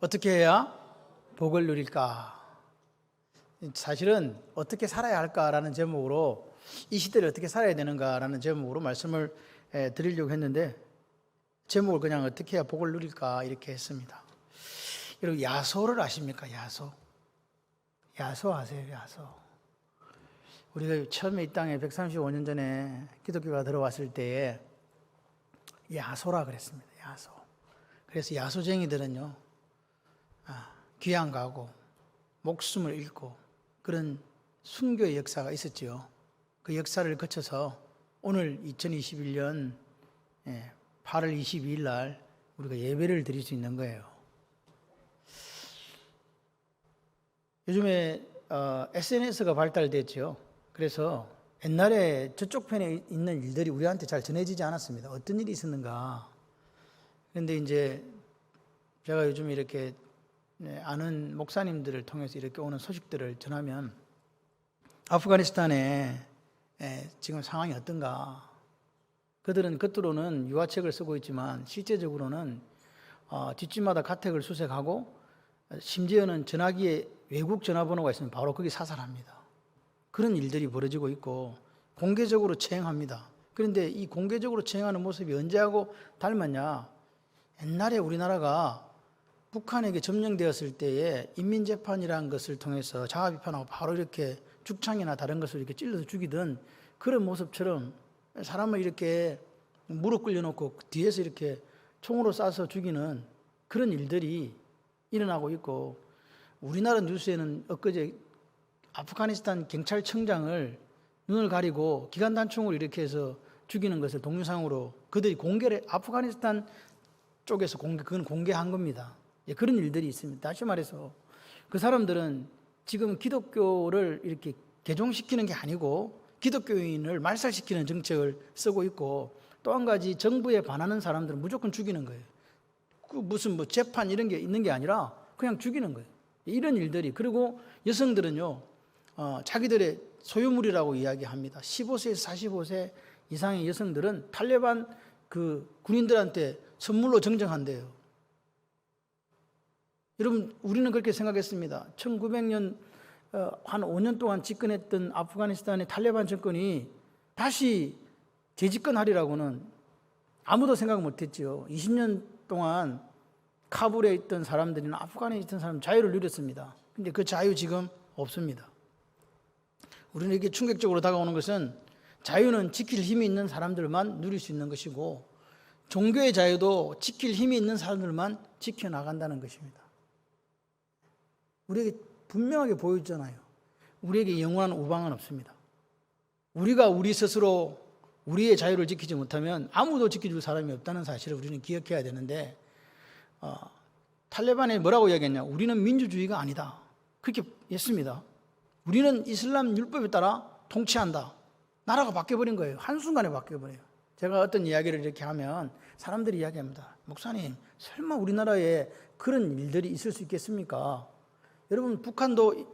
어떻게 해야 복을 누릴까? 사실은 어떻게 살아야 할까라는 제목으로 이 시대를 어떻게 살아야 되는가라는 제목으로 말씀을 드리려고 했는데 제목을 그냥 어떻게 해야 복을 누릴까 이렇게 했습니다. 여러분 야소를 아십니까? 야소. 야소 아세요? 야소. 우리가 처음에 이 땅에 135년 전에 기독교가 들어왔을 때에 야소라 그랬습니다. 야소. 그래서 야소쟁이들은요 귀양 가고 목숨을 잃고 그런 순교의 역사가 있었지요. 그 역사를 거쳐서 오늘 2021년 8월 22일 날 우리가 예배를 드릴 수 있는 거예요. 요즘에 SNS가 발달됐죠. 그래서 옛날에 저쪽 편에 있는 일들이 우리한테 잘 전해지지 않았습니다. 어떤 일이 있었는가. 그런데 이제 제가 요즘 이렇게 아는 목사님들을 통해서 이렇게 오는 소식들을 전하면 아프가니스탄에 지금 상황이 어떤가. 그들은 겉으로는 유화책을 쓰고 있지만 실제적으로는 뒷집마다 가택을 수색하고 심지어는 전화기에 외국 전화번호가 있으면 바로 거기 사살합니다. 그런 일들이 벌어지고 있고 공개적으로 체행합니다. 그런데 이 공개적으로 체행하는 모습이 언제하고 닮았냐. 옛날에 우리나라가 북한에게 점령되었을 때에 인민재판이라는 것을 통해서 자아비판하고 바로 이렇게 죽창이나 다른 것을 이렇게 찔러서 죽이던 그런 모습처럼 사람을 이렇게 무릎 꿇려놓고 뒤에서 이렇게 총으로 쏴서 죽이는 그런 일들이 일어나고 있고 우리나라 뉴스에는 엊그제 아프가니스탄 경찰청장을 눈을 가리고 기관단총으로 이렇게 해서 죽이는 것을 동영상으로 그들이 공개를 아프가니스탄 쪽에서 그건 공개한 겁니다. 그런 일들이 있습니다. 다시 말해서 그 사람들은 지금 기독교를 이렇게 개종시키는 게 아니고 기독교인을 말살시키는 정책을 쓰고 있고 또 한 가지 정부에 반하는 사람들은 무조건 죽이는 거예요. 그 무슨 재판 이런 게 있는 게 아니라 그냥 죽이는 거예요. 이런 일들이. 그리고 여성들은요 자기들의 소유물이라고 이야기합니다. 15세에서 45세 이상의 여성들은 탈레반 그 군인들한테 선물로 정정한대요. 여러분 우리는 그렇게 생각했습니다. 1900년 한 5년 동안 집권했던 아프가니스탄의 탈레반 정권이 다시 재집권하리라고는 아무도 생각 못했죠. 20년 동안 카불에 있던 사람들이나 아프간에 있던 사람 자유를 누렸습니다. 근데 그 자유 지금 없습니다. 우리에게 충격적으로 다가오는 것은 자유는 지킬 힘이 있는 사람들만 누릴 수 있는 것이고 종교의 자유도 지킬 힘이 있는 사람들만 지켜나간다는 것입니다. 우리에게 분명하게 보여주잖아요. 우리에게 영원한 우방은 없습니다. 우리가 우리 스스로 우리의 자유를 지키지 못하면 아무도 지켜줄 사람이 없다는 사실을 우리는 기억해야 되는데 탈레반이 뭐라고 이야기했냐. 우리는 민주주의가 아니다. 그렇게 했습니다. 우리는 이슬람 율법에 따라 통치한다. 나라가 바뀌어버린 거예요. 한순간에 바뀌어버려요. 제가 어떤 이야기를 이렇게 하면 사람들이 이야기합니다. 목사님 설마 우리나라에 그런 일들이 있을 수 있겠습니까? 여러분 북한도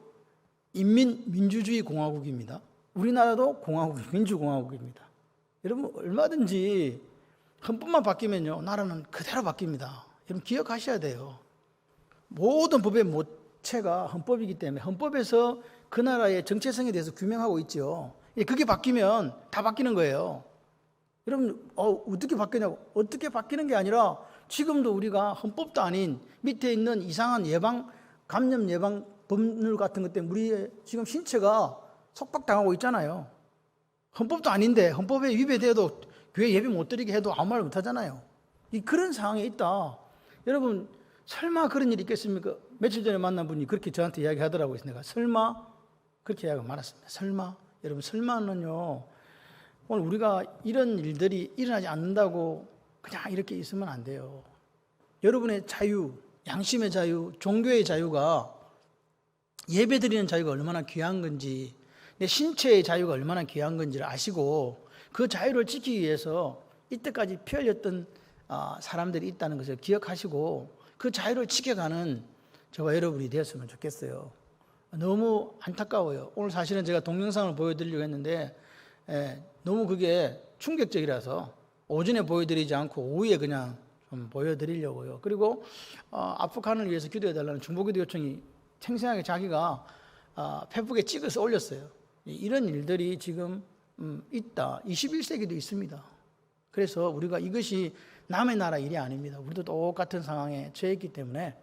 인민민주주의 공화국입니다. 우리나라도 민주공화국입니다. 여러분 얼마든지 헌법만 바뀌면요 나라는 그대로 바뀝니다. 여러분 기억하셔야 돼요. 모든 법의 모체가 헌법이기 때문에 헌법에서 그 나라의 정체성에 대해서 규명하고 있죠. 그게 바뀌면 다 바뀌는 거예요. 여러분 어떻게 바뀌냐고. 어떻게 바뀌는 게 아니라 지금도 우리가 헌법도 아닌 밑에 있는 이상한 감염 예방 법률 같은 것 때문에 우리의 지금 신체가 속박당하고 있잖아요. 헌법도 아닌데 헌법에 위배돼도 교회 예배 못 드리게 해도 아무 말 못 하잖아요. 그런 상황에 있다. 여러분 설마 그런 일이 있겠습니까? 며칠 전에 만난 분이 그렇게 저한테 이야기하더라고요. 내가 설마 그렇게 이야기하고 말았습니다. 설마. 여러분 설마는요 오늘 우리가 이런 일들이 일어나지 않는다고 그냥 이렇게 있으면 안 돼요. 여러분의 자유, 양심의 자유, 종교의 자유가 예배드리는 자유가 얼마나 귀한 건지 내 신체의 자유가 얼마나 귀한 건지를 아시고 그 자유를 지키기 위해서 이때까지 피 흘렸던 사람들이 있다는 것을 기억하시고 그 자유를 지켜가는 저와 여러분이 되었으면 좋겠어요. 너무 안타까워요. 오늘 사실은 제가 동영상을 보여드리려고 했는데 너무 그게 충격적이라서 오전에 보여드리지 않고 오후에 그냥 보여드리려고요. 그리고 아프간을 위해서 기도해달라는 중보기도요청이 생생하게 자기가 페북에 찍어서 올렸어요. 이런 일들이 지금 있다. 21세기도 있습니다. 그래서 우리가 이것이 남의 나라 일이 아닙니다. 우리도 똑같은 상황에 처했기 때문에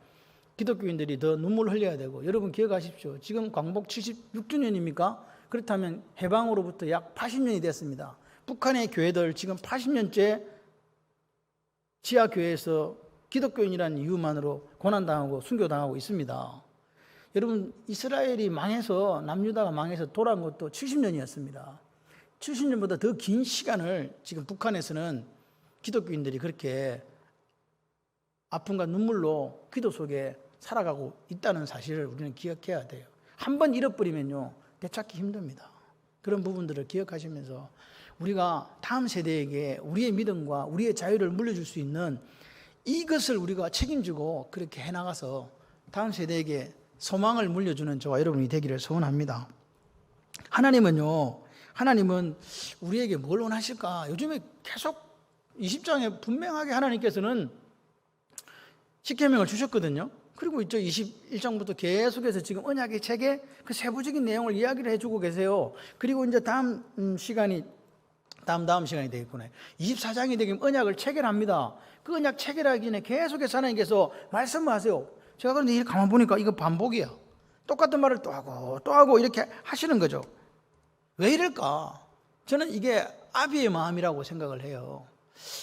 기독교인들이 더 눈물 흘려야 되고, 여러분 기억하십시오. 지금 광복 76주년입니까? 그렇다면 해방으로부터 약 80년이 됐습니다. 북한의 교회들 지금 80년째 지하교회에서 기독교인이라는 이유만으로 고난당하고 순교당하고 있습니다. 여러분, 이스라엘이 망해서, 남유다가 망해서 돌아온 것도 70년이었습니다. 70년보다 더 긴 시간을 지금 북한에서는 기독교인들이 그렇게 아픔과 눈물로 기도 속에 살아가고 있다는 사실을 우리는 기억해야 돼요. 한번 잃어버리면요, 되찾기 힘듭니다. 그런 부분들을 기억하시면서 우리가 다음 세대에게 우리의 믿음과 우리의 자유를 물려줄 수 있는 이것을 우리가 책임지고 그렇게 해나가서 다음 세대에게 소망을 물려주는 저와 여러분이 되기를 소원합니다. 하나님은 우리에게 뭘 원하실까? 요즘에 계속 20장에 분명하게 하나님께서는 십계명을 주셨거든요. 그리고 이쪽 21장부터 계속해서 지금 언약의 책에 그 세부적인 내용을 이야기를 해주고 계세요. 그리고 이제 다음 시간이 되겠구나. 24장이 되면 언약을 체결합니다. 그 언약 체결하기 전에 계속해서 하나님께서 말씀을 하세요. 제가 그런데 이렇게 가만 보니까 이거 반복이야. 똑같은 말을 또 하고 이렇게 하시는 거죠. 왜 이럴까? 저는 이게 아비의 마음이라고 생각을 해요.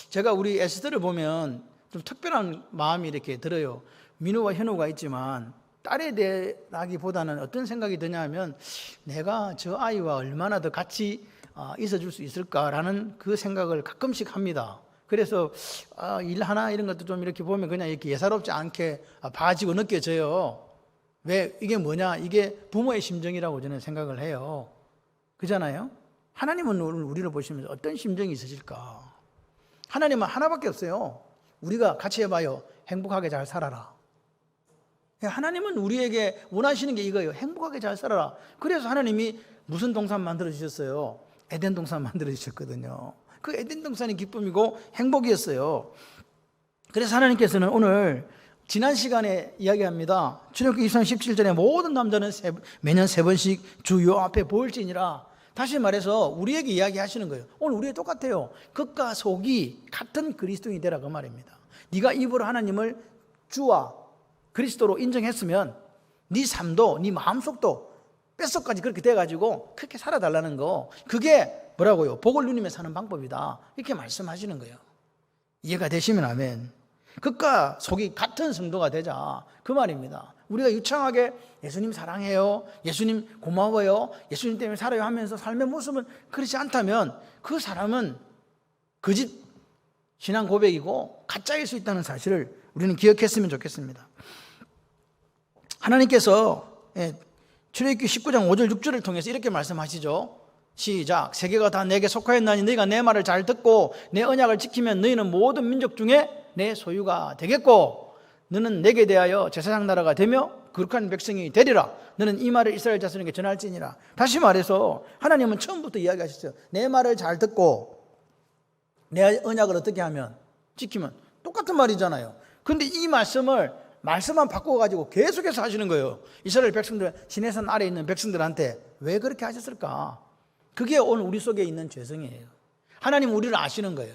제가 우리 에스더를 보면 좀 특별한 마음이 이렇게 들어요. 민우와 현우가 있지만 딸에 대하기보다는 어떤 생각이 드냐면, 내가 저 아이와 얼마나 더 같이 있어줄 수 있을까라는 그 생각을 가끔씩 합니다. 그래서 일 하나 이런 것도 좀 이렇게 보면 그냥 이렇게 예사롭지 않게 봐지고 느껴져요. 왜? 이게 뭐냐? 이게 부모의 심정이라고 저는 생각을 해요. 그잖아요? 하나님은 우리를 보시면서 어떤 심정이 있으실까? 하나님은 하나밖에 없어요. 우리가 같이 해봐요. 행복하게 잘 살아라. 하나님은 우리에게 원하시는 게 이거예요. 행복하게 잘 살아라. 그래서 하나님이 무슨 동산 만들어 주셨어요? 에덴 동산 만들어 주셨거든요. 그 에덴 동산이 기쁨이고 행복이었어요. 그래서 하나님께서는 오늘 지난 시간에 이야기합니다. 출애굽기 23장 17절에 모든 남자는 매년 3번씩 주 요 앞에 보일지니라. 다시 말해서 우리에게 이야기하시는 거예요. 오늘 우리에 똑같아요. 겉과 속이 같은 그리스도인이 되라 그 말입니다. 네가 입으로 하나님을 주와 그리스도로 인정했으면 네 삶도 네 마음속도 뼛속까지 그렇게 돼가지고 그렇게 살아달라는 거, 그게 뭐라고요? 복을 누리며 사는 방법이다, 이렇게 말씀하시는 거예요. 이해가 되시면 아멘. 겉과 속이 같은 성도가 되자 그 말입니다. 우리가 유창하게 예수님 사랑해요, 예수님 고마워요, 예수님 때문에 살아요 하면서 삶의 모습은 그렇지 않다면 그 사람은 거짓 신앙 고백이고 가짜일 수 있다는 사실을 우리는 기억했으면 좋겠습니다. 하나님께서 출애굽기 19장 5절 6절을 통해서 이렇게 말씀하시죠. 시작. 세계가 다 내게 속하였나니 너희가 내 말을 잘 듣고 내 언약을 지키면 너희는 모든 민족 중에 내 소유가 되겠고 너는 내게 대하여 제사장 나라가 되며 거룩한 백성이 되리라. 너는 이 말을 이스라엘 자손에게 전할지니라. 다시 말해서 하나님은 처음부터 이야기하셨어요. 내 말을 잘 듣고 내 언약을 어떻게 하면 지키면, 똑같은 말이잖아요. 그런데 이 말씀만 바꿔가지고 계속해서 하시는 거예요. 이스라엘 백성들, 시내산 아래에 있는 백성들한테 왜 그렇게 하셨을까? 그게 오늘 우리 속에 있는 죄성이에요. 하나님 우리를 아시는 거예요.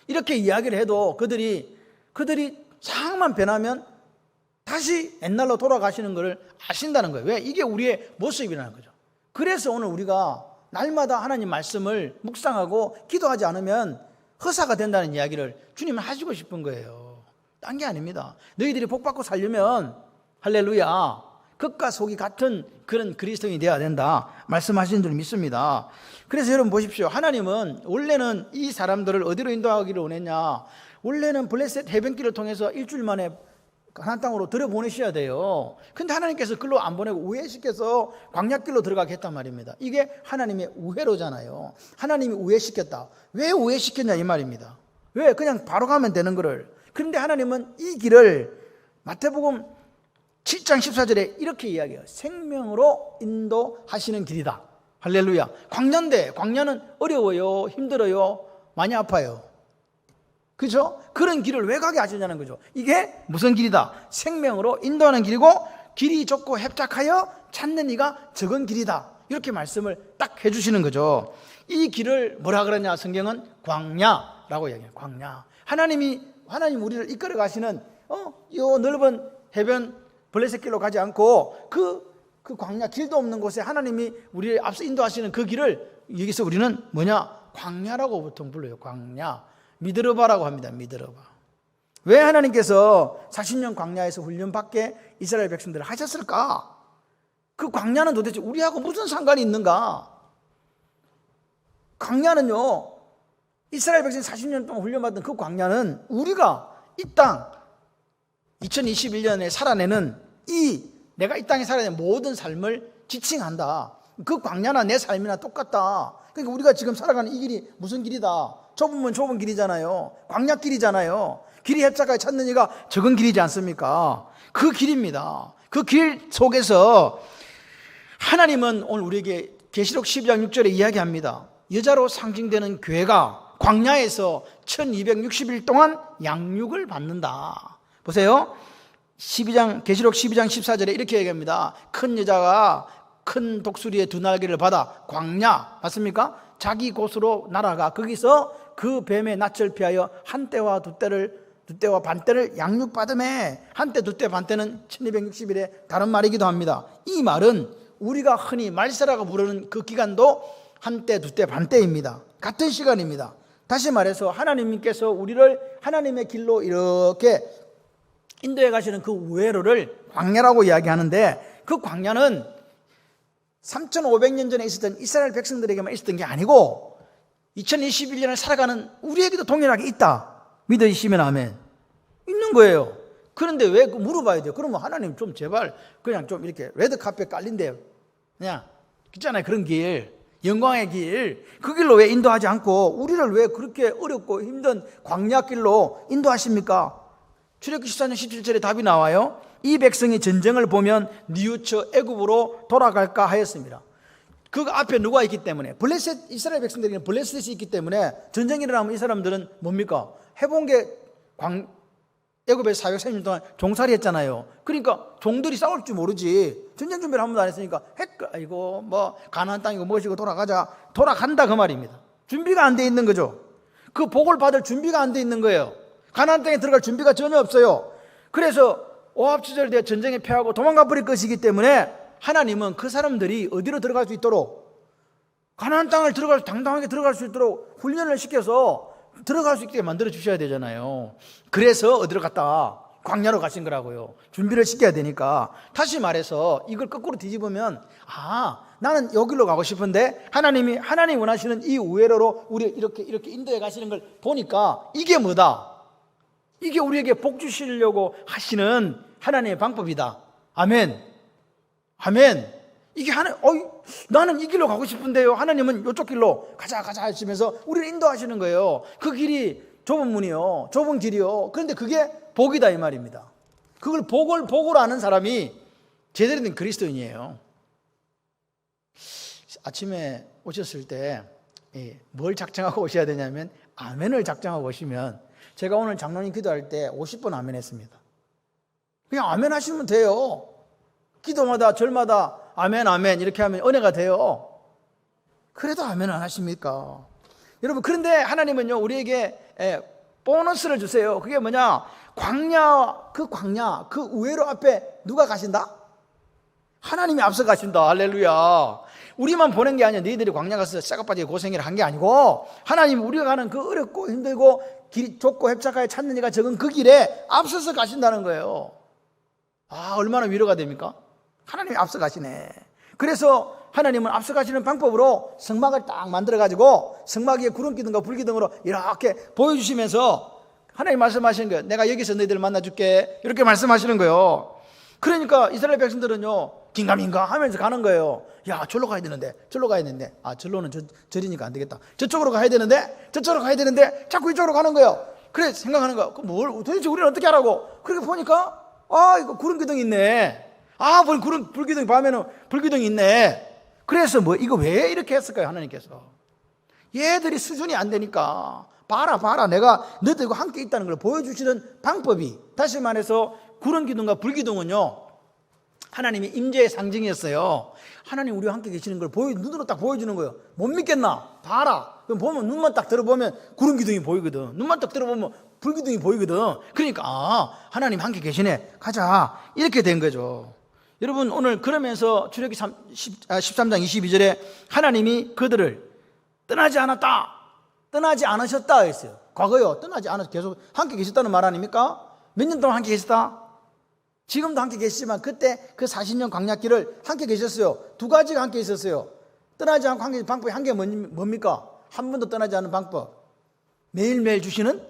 이렇게 이야기를 해도 그들이 상황만 변하면 다시 옛날로 돌아가시는 것을 아신다는 거예요. 왜? 이게 우리의 모습이라는 거죠. 그래서 오늘 우리가 날마다 하나님 말씀을 묵상하고 기도하지 않으면 허사가 된다는 이야기를 주님은 하시고 싶은 거예요. 딴 게 아닙니다. 너희들이 복받고 살려면 할렐루야, 겉과 속이 같은 그런 그리스도인이 되어야 된다 말씀하신 줄 믿습니다. 그래서 여러분 보십시오. 하나님은 원래는 이 사람들을 어디로 인도하기를 원했냐? 원래는 블레셋 해변길을 통해서 일주일 만에 가나안 땅으로 들여보내셔야 돼요. 근데 하나님께서 글로 안 보내고 우회시켜서 광야길로 들어가게 했단 말입니다. 이게 하나님의 우회로잖아요. 하나님이 우회시켰다. 왜 우회시켰냐 이 말입니다. 왜? 그냥 바로 가면 되는 거를. 그런데 하나님은 이 길을 마태복음 7장 14절에 이렇게 이야기해요. 생명으로 인도하시는 길이다. 할렐루야. 광야인데 광야는 어려워요, 힘들어요, 많이 아파요. 그죠? 그런 길을 왜 가게 하시냐는 거죠. 이게 무슨 길이다? 생명으로 인도하는 길이고 길이 좁고 협착하여 찾는 이가 적은 길이다. 이렇게 말씀을 딱 해주시는 거죠. 이 길을 뭐라 그러냐? 성경은 광야라고 얘기해요. 광야. 하나님 우리를 이끌어 가시는 요 넓은 해변 블레셋길로 가지 않고 그 광야 길도 없는 곳에 하나님이 우리를 앞서 인도하시는 그 길을 여기서 우리는 뭐냐? 광야라고 보통 불러요. 광야. 미드르바라고 합니다. 미드르바. 왜 하나님께서 40년 광야에서 훈련받게 이스라엘 백성들을 하셨을까? 그 광야는 도대체 우리하고 무슨 상관이 있는가? 광야는요, 이스라엘 백성이 40년 동안 훈련받은 그 광야는 우리가 이 땅 2021년에 살아내는 내가 이 땅에 살아내는 모든 삶을 지칭한다. 그 광야나 내 삶이나 똑같다. 그러니까 우리가 지금 살아가는 이 길이 무슨 길이다? 좁으면 좁은 길이잖아요. 광야길이잖아요. 길이 협착하여 찾는 이가 적은 길이지 않습니까? 그 길입니다. 그 길 속에서 하나님은 오늘 우리에게 계시록 12장 6절에 이야기합니다. 여자로 상징되는 교회가 광야에서 1260일 동안 양육을 받는다. 보세요. 계시록 12장 14절에 이렇게 얘기합니다. 큰 여자가 큰 독수리의 두 날개를 받아 광야, 맞습니까? 자기 곳으로 날아가 거기서 그 뱀의 낯을 피하여 한 때와 두 때와 반 때를 양육받음에, 한때 두 때 반 때는 1260일의 다른 말이기도 합니다. 이 말은 우리가 흔히 말세라고 부르는 그 기간도 한때 두 때 반 때입니다. 같은 시간입니다. 다시 말해서 하나님께서 우리를 하나님의 길로 이렇게 인도해 가시는 그 우회로를 광야라고 이야기하는데, 그 광야는 3500년 전에 있었던 이스라엘 백성들에게만 있었던 게 아니고 2021년을 살아가는 우리에게도 동일하게 있다. 믿으시면 아멘. 있는 거예요. 그런데 왜 물어봐야 돼요? 그러면 하나님 좀 제발 그냥 좀 이렇게 레드카펫 깔린대요. 그냥 있잖아요. 그런 길, 영광의 길, 그 길로 왜 인도하지 않고 우리를 왜 그렇게 어렵고 힘든 광야길로 인도하십니까? 출애굽기 14장 17절에 답이 나와요. 이 백성이 전쟁을 보면 뉘우쳐 애굽으로 돌아갈까 하였습니다. 그 앞에 누가 있기 때문에, 이스라엘 백성들에게는 블레셋이 있기 때문에 전쟁이 일어나면 이 사람들은 뭡니까? 해본 게 애굽에 430년 동안 종살이 했잖아요. 그러니까 종들이 싸울 줄 모르지. 전쟁 준비를 한 번도 안 했으니까 아이고 뭐 가나안 땅이고 무엇이고 돌아간다 그 말입니다. 준비가 안 돼 있는 거죠. 그 복을 받을 준비가 안 돼 있는 거예요. 가나안 땅에 들어갈 준비가 전혀 없어요. 그래서 오합지졸되어 전쟁에 패하고 도망가 버릴 것이기 때문에 하나님은 그 사람들이 어디로 들어갈 수 있도록, 가나안 땅을 당당하게 들어갈 수 있도록 훈련을 시켜서 들어갈 수 있게 만들어 주셔야 되잖아요. 그래서 어디로 갔다? 광야로 가신 거라고요. 준비를 시켜야 되니까. 다시 말해서 이걸 거꾸로 뒤집으면, 나는 여기로 가고 싶은데 하나님 원하시는 이 우회로로 우리 이렇게 인도해 가시는 걸 보니까 이게 뭐다? 이게 우리에게 복 주시려고 하시는 하나님의 방법이다. 아멘. 아멘. 이게 나는 이 길로 가고 싶은데요. 하나님은 이쪽 길로 가자 하시면서 우리를 인도하시는 거예요. 그 길이 좁은 문이요, 좁은 길이요. 그런데 그게 복이다 이 말입니다. 그걸 복으로 아는 사람이 제대로 된 그리스도인이에요. 아침에 오셨을 때 뭘 작정하고 오셔야 되냐면 아멘을 작정하고 오시면, 제가 오늘 장로님 기도할 때 50번 아멘 했습니다. 그냥 아멘 하시면 돼요. 기도마다 절마다 아멘 이렇게 하면 은혜가 돼요. 그래도 아멘 안 하십니까? 여러분, 그런데 하나님은요 우리에게 보너스를 주세요. 그게 뭐냐? 광야, 그 우회로 앞에 누가 가신다? 하나님이 앞서 가신다. 할렐루야. 우리만 보낸 게 아니야. 너희들이 광야 가서 싹아빠지게 고생을 한 게 아니고, 하나님 우리가 가는 그 어렵고 힘들고 길이 좁고 협착하여 찾는 이가 적은 그 길에 앞서서 가신다는 거예요. 얼마나 위로가 됩니까? 하나님이 앞서 가시네. 그래서 하나님은 앞서 가시는 방법으로 성막을 딱 만들어가지고 성막 위에 구름기둥과 불기둥으로 이렇게 보여주시면서 하나님 말씀하시는 거예요. 내가 여기서 너희들을 만나줄게. 이렇게 말씀하시는 거예요. 그러니까 이스라엘 백성들은요 긴가민가 하면서 가는 거예요. 야, 절로 가야 되는데 절로는 절이니까 안 되겠다. 저쪽으로 가야 되는데 자꾸 이쪽으로 가는 거예요. 그래 생각하는 거예요. 도대체 우리는 어떻게 하라고? 그렇게 보니까 이거 구름기둥이 있네. 불기둥 밤에는 불기둥이 있네. 그래서 이거 왜 이렇게 했을까요? 하나님께서 얘들이 수준이 안 되니까 봐라 내가 너희들과 함께 있다는 걸 보여주시는 방법이, 다시 말해서 구름 기둥과 불 기둥은요 하나님의 임재의 상징이었어요. 하나님 우리와 함께 계시는 걸 눈으로 딱 보여주는 거예요. 못 믿겠나? 봐라. 그럼 보면 눈만 딱 들어보면 구름 기둥이 보이거든. 눈만 딱 들어보면 불 기둥이 보이거든. 그러니까 하나님 함께 계시네, 가자, 이렇게 된 거죠. 여러분 오늘 그러면서 출애굽기 13장 22절에 하나님이 그들을 떠나지 않았다, 떠나지 않으셨다 했어요. 과거요, 떠나지 않아서 계속 함께 계셨다는 말 아닙니까? 몇 년 동안 함께 계셨다? 지금도 함께 계시지만 그때 그 40년 광야길을 함께 계셨어요. 두 가지가 함께 있었어요. 떠나지 않고 함께 방법이 한 개 뭡니까? 한 번도 떠나지 않는 방법, 매일매일 주시는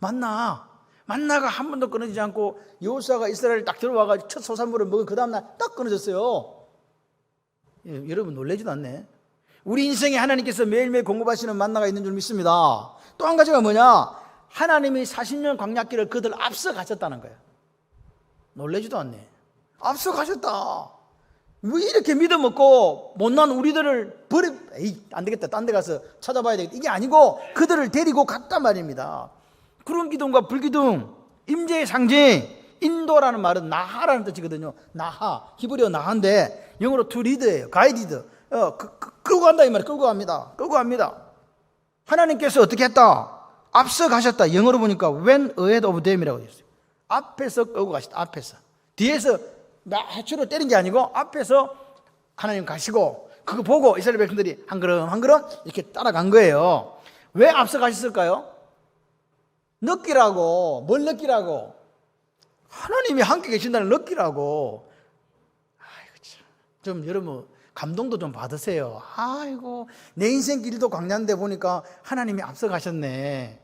만나가 한 번도 끊어지지 않고 여호수아가 이스라엘 딱 들어와가지고 첫 소산물을 먹은 그 다음날 딱 끊어졌어요. 여러분 놀라지도 않네. 우리 인생에 하나님께서 매일매일 공급하시는 만나가 있는 줄 믿습니다. 또 한 가지가 뭐냐? 하나님이 40년 광야길을 그들 앞서 가셨다는 거예요. 놀라지도 않네. 앞서 가셨다. 왜 이렇게 믿음 없고 못난 우리들을 안 되겠다, 딴 데 가서 찾아봐야 되겠다, 이게 아니고 그들을 데리고 갔단 말입니다. 구름 기둥과 불 기둥, 임재의 상징. 인도라는 말은 나하라는 뜻이거든요. 나하, 히브리어 나하인데 영어로 to lead예요. 가이디드. 끌고 간다 이 말이에요. 끌고 갑니다. 하나님께서 어떻게 했다? 앞서 가셨다. 영어로 보니까 went ahead of them이라고 되어 있어요. 앞에서 끌고 가셨다. 앞에서. 뒤에서 해초로 때린 게 아니고 앞에서 하나님 가시고 그거 보고 이스라엘 백성들이 한 걸음 한 걸음 이렇게 따라간 거예요. 왜 앞서 가셨을까요? 느끼라고. 뭘 느끼라고? 하나님이 함께 계신다는 느끼라고. 아이고 참. 좀 여러분 감동도 좀 받으세요. 아이고 내 인생 길도 광야인데 보니까 하나님이 앞서 가셨네.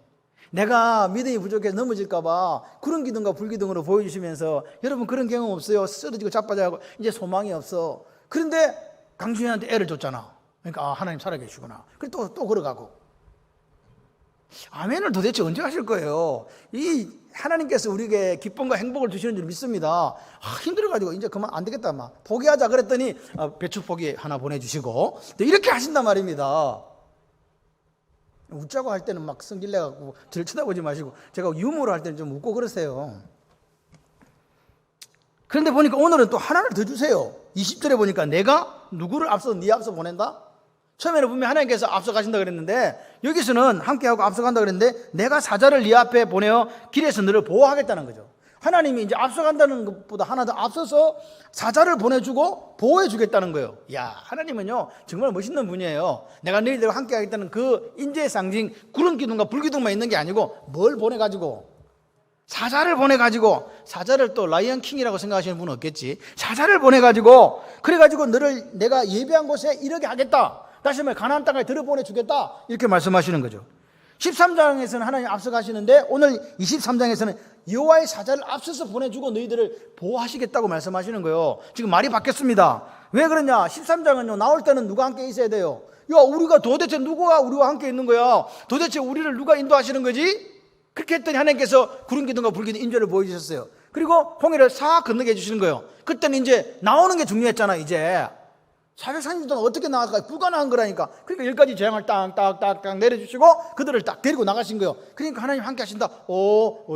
내가 믿음이 부족해서 넘어질까 봐 구름 기둥과 불 기둥으로 보여주시면서, 여러분 그런 경험 없어요? 쓰러지고 자빠져가고 이제 소망이 없어. 그런데 강준이한테 애를 줬잖아. 그러니까 하나님 살아계시구나. 그래 또 걸어가고. 아멘을 도대체 언제 하실 거예요? 이 하나님께서 우리에게 기쁨과 행복을 주시는 줄 믿습니다. 힘들어가지고 이제 그만 안 되겠다 막 포기하자 그랬더니 배추 포기 하나 보내주시고 이렇게 하신단 말입니다. 웃자고 할 때는 막 성질내갖고 저를 쳐다보지 마시고 제가 유머로 할 때는 좀 웃고 그러세요. 그런데 보니까 오늘은 또 하나를 더 주세요. 20절에 보니까 내가 누구를 앞서 네 앞서 보낸다? 처음에는 분명히 하나님께서 앞서 가신다 그랬는데 여기서는 함께하고 앞서 간다 그랬는데 내가 사자를 네 앞에 보내어 길에서 너를 보호하겠다는 거죠. 하나님이 이제 앞서 간다는 것보다 하나 더 앞서서 사자를 보내주고 보호해 주겠다는 거예요. 야, 하나님은요 정말 멋있는 분이에요. 내가 너희들과 함께 하겠다는 그 인재의 상징 구름 기둥과 불 기둥만 있는 게 아니고 뭘 보내가지고, 사자를 보내가지고, 사자를 또 라이언 킹이라고 생각하시는 분은 없겠지. 사자를 보내가지고 그래가지고 너를 내가 예비한 곳에 이르게 하겠다. 다시 말해 가나안 땅에 들어보내 주겠다. 이렇게 말씀하시는 거죠. 13장에서는 하나님 앞서 가시는데 오늘 23장에서는 여호와의 사자를 앞서서 보내주고 너희들을 보호하시겠다고 말씀하시는 거예요. 지금 말이 바뀌었습니다. 왜 그러냐? 13장은요 나올 때는 누가 함께 있어야 돼요? 야, 우리가 도대체 누구가 우리와 함께 있는 거야? 도대체 우리를 누가 인도하시는 거지? 그렇게 했더니 하나님께서 구름 기둥과 불 기둥 인조를 보여주셨어요. 그리고 홍해를 싹 건너게 해주시는 거예요. 그때는 이제 나오는 게 중요했잖아. 이제 430년 동안 어떻게 나갈까? 불가능한 거라니까. 그러니까 10가지 재앙을 딱딱딱딱 내려주시고 그들을 딱 데리고 나가신 거예요. 그러니까 하나님 함께 하신다.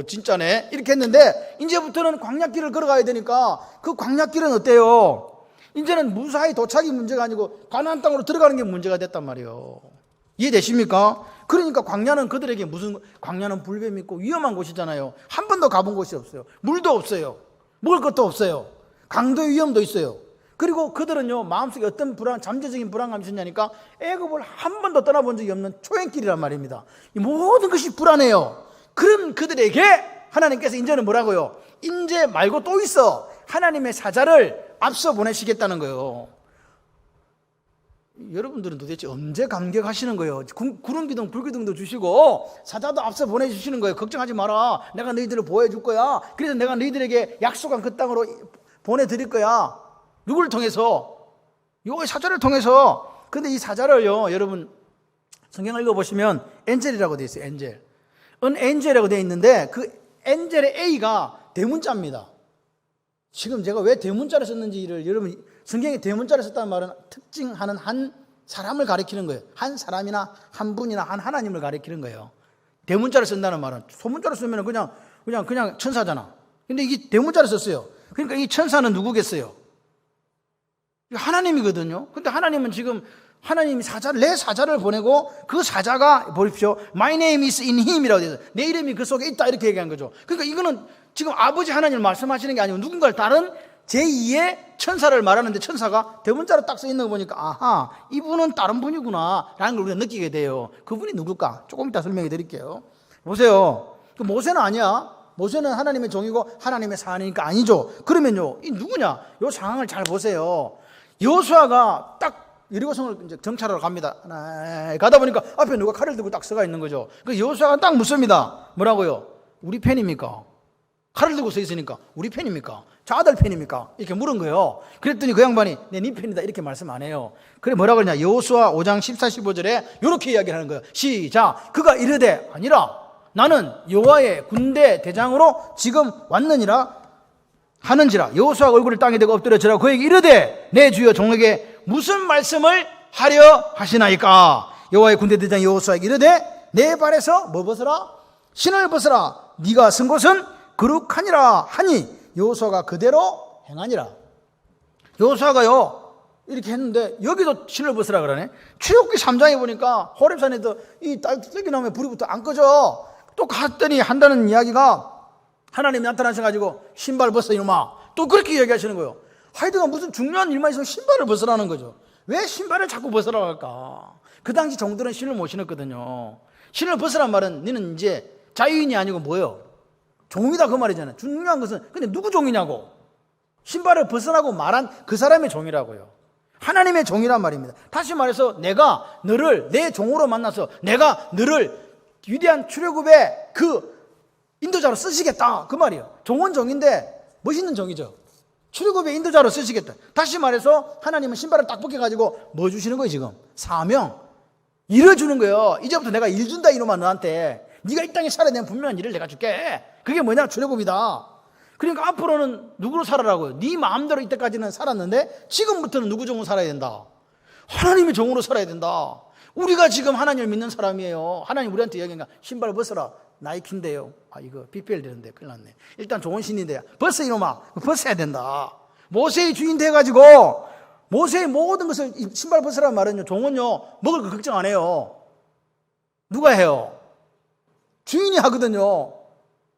진짜네. 이렇게 했는데 이제부터는 광야길을 걸어가야 되니까 그 광야길은 어때요? 이제는 무사히 도착이 문제가 아니고 가나안 땅으로 들어가는 게 문제가 됐단 말이에요. 이해되십니까? 그러니까 광야는 그들에게 광야는 불뱀이 있고 위험한 곳이잖아요. 한 번도 가본 곳이 없어요. 물도 없어요. 먹을 것도 없어요. 강도의 위험도 있어요. 그리고 그들은요 마음속에 어떤 잠재적인 불안감이 있었냐니까 애굽을 한 번도 떠나본 적이 없는 초행길이란 말입니다. 이 모든 것이 불안해요. 그런 그들에게 하나님께서 이제는 뭐라고요? 이제 말고 또 있어. 하나님의 사자를 앞서 보내시겠다는 거예요. 여러분들은 도대체 언제 감격하시는 거예요? 구름 기둥 불 기둥도 주시고 사자도 앞서 보내주시는 거예요. 걱정하지 마라. 내가 너희들을 보호해 줄 거야. 그래서 내가 너희들에게 약속한 그 땅으로 보내드릴 거야. 누구를 통해서? 여호와의 사자를 통해서. 근데 이 사자를요 여러분 성경을 읽어보시면 엔젤이라고 되어 있어요. 엔젤. 엔젤이라고 되어 있는데 그 엔젤의 A가 대문자입니다. 지금 제가 왜 대문자를 썼는지를 여러분 성경에 대문자를 썼다는 말은 특징하는 한 사람을 가리키는 거예요. 한 사람이나 한 분이나 한 하나님을 가리키는 거예요. 대문자를 쓴다는 말은 소문자를 쓰면 그냥 천사잖아. 근데 이게 대문자를 썼어요. 그러니까 이 천사는 누구겠어요? 하나님이거든요. 근데 하나님은 지금 하나님이 내 사자를 보내고 그 사자가 보십시오. My name is in him이라고 되어 있어요. 내 이름이 그 속에 있다 이렇게 얘기한 거죠. 그러니까 이거는 지금 아버지 하나님을 말씀하시는 게 아니고 누군가를 다른 제2의 천사를 말하는데 천사가 대문자로 딱 써 있는 거 보니까 아하, 이분은 다른 분이구나 라는 걸 우리가 느끼게 돼요. 그분이 누굴까? 조금 이따 설명해 드릴게요. 보세요. 그 모세는 아니야. 모세는 하나님의 종이고 하나님의 사안이니까 아니죠. 그러면요, 이 누구냐? 이 상황을 잘 보세요. 여호수아가 딱 여리고성을 이제 정찰하러 갑니다. 가다 보니까 앞에 누가 칼을 들고 딱 서가 있는 거죠. 그 여호수아가 딱 묻습니다. 뭐라고요? 우리 편입니까? 칼을 들고 서 있으니까 우리 편입니까? 저 아들 편입니까? 이렇게 물은 거예요. 그랬더니 그 양반이 네 편이다 이렇게 말씀 안 해요. 그래 뭐라고 그러냐? 여호수아 5장 14, 15절에 이렇게 이야기를 하는 거예요. 시작. 그가 이르되 아니라 나는 여호와의 군대 대장으로 지금 왔느니라 하는지라. 여호수아가 얼굴을 땅에 대고 엎드려지라 그에게 이르되 내 주여 종에게 무슨 말씀을 하려 하시나이까. 여호와의 군대 대장 여호수아에게 이르되 내 발에서 뭐 벗어라? 신을 벗어라. 네가 쓴 곳은 거룩하니라 하니 여호수아가 그대로 행하니라. 여호수아가요 이렇게 했는데 여기도 신을 벗으라 그러네. 출애굽기 3장에 보니까 호렙산에도 이 딸기 나무에 불이 붙어 안 꺼져. 또 갔더니 한다는 이야기가 하나님이 나타나셔가지고 신발 벗어 이놈아. 또 그렇게 얘기하시는 거예요. 하여튼간 무슨 중요한 일만 있으면 신발을 벗으라는 거죠. 왜 신발을 자꾸 벗으라고 할까? 그 당시 종들은 신을 못 신었거든요. 신을 벗으란 말은 너는 이제 자유인이 아니고 뭐예요? 종이다 그 말이잖아요. 중요한 것은 근데 누구 종이냐고. 신발을 벗으라고 말한 그 사람의 종이라고요. 하나님의 종이란 말입니다. 다시 말해서 내가 너를 내 종으로 만나서 내가 너를 위대한 출애굽의 그 인도자로 쓰시겠다 그 말이에요. 종은 종인데 멋있는 종이죠. 출애굽의 인도자로 쓰시겠다. 다시 말해서 하나님은 신발을 딱 벗겨가지고 뭐 주시는 거예요 지금? 사명. 일을 주는 거예요. 이제부터 내가 일 준다 이놈아 너한테. 네가 이 땅에 살아야 되는 분명한 일을 내가 줄게. 그게 뭐냐? 출애굽이다. 그러니까 앞으로는 누구로 살아라고요? 네 마음대로 이때까지는 살았는데 지금부터는 누구 종으로 살아야 된다? 하나님의 종으로 살아야 된다. 우리가 지금 하나님을 믿는 사람이에요. 하나님 우리한테 이야기하니까 신발 벗어라. 나이키인데요. 아 이거 빗벨 되는데 큰일 났네. 일단 좋은 신인데요. 벗어 이놈아. 벗어야 된다. 모세의 주인 돼가지고 모세의 모든 것을 신발 벗으라는 말은요. 종은요 먹을 거 걱정 안 해요. 누가 해요? 주인이 하거든요.